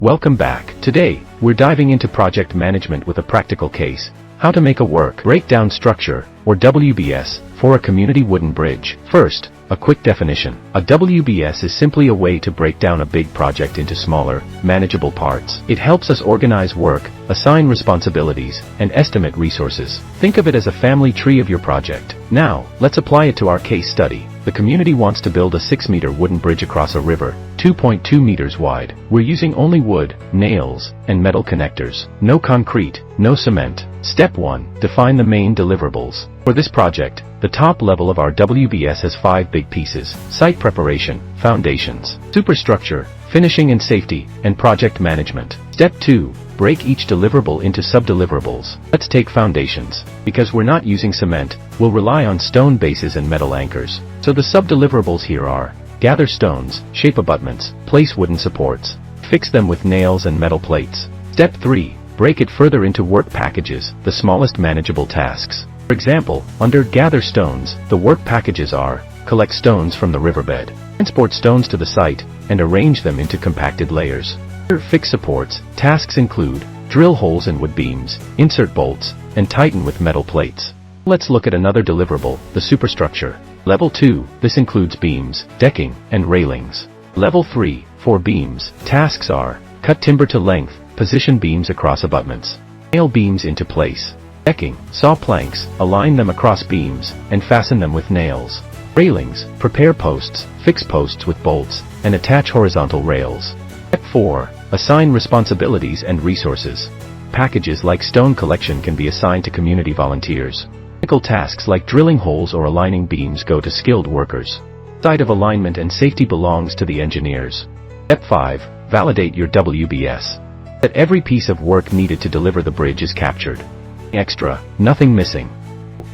Welcome back. Today, we're diving into project management with a practical case, how to make a work breakdown structure, or WBS, for a community wooden bridge. First, a quick definition. A WBS is simply a way to break down a big project into smaller, manageable parts. It helps us organize work, assign responsibilities, and estimate resources. Think of it as a family tree of your project. Now, let's apply it to our case study. The community wants to build a 6-meter wooden bridge across a river, 2.2 meters wide. We're using only wood, nails, and metal connectors. No concrete, no cement. Step 1. Define the main deliverables. For this project, the top level of our WBS has 5 big pieces: site preparation, foundations, superstructure, finishing and safety, and project management. Step 2. Break each deliverable into sub-deliverables. Let's take foundations. Because we're not using cement, we'll rely on stone bases and metal anchors. So the sub-deliverables here are: gather stones, shape abutments, place wooden supports, fix them with nails and metal plates. Step 3. Break it further into work packages, the smallest manageable tasks. For example, under gather stones, the work packages are: collect stones from the riverbed, transport stones to the site, and arrange them into compacted layers. Fix supports, tasks include: drill holes in wood beams, insert bolts, and tighten with metal plates. Let's look at another deliverable, the superstructure. Level 2, this includes beams, decking, and railings. Level 3, for beams, tasks are: cut timber to length, position beams across abutments, nail beams into place. Decking, saw planks, align them across beams, and fasten them with nails. Railings, prepare posts, fix posts with bolts, and attach horizontal rails. Step 4. Assign responsibilities and resources. Packages like stone collection can be assigned to community volunteers. Technical tasks like drilling holes or aligning beams go to skilled workers. Site of alignment and safety belongs to the engineers. Step 5. Validate your WBS. That every piece of work needed to deliver the bridge is captured. Extra, nothing missing.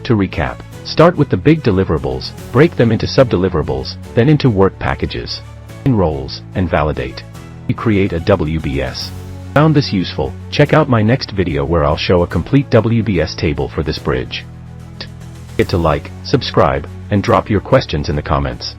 To recap, start with the big deliverables, break them into sub-deliverables, then into work packages. In roles, and validate. You create a WBS. Found this useful? Check out my next video where I'll show a complete WBS table for this bridge. Hit to like, subscribe, and drop your questions in the comments.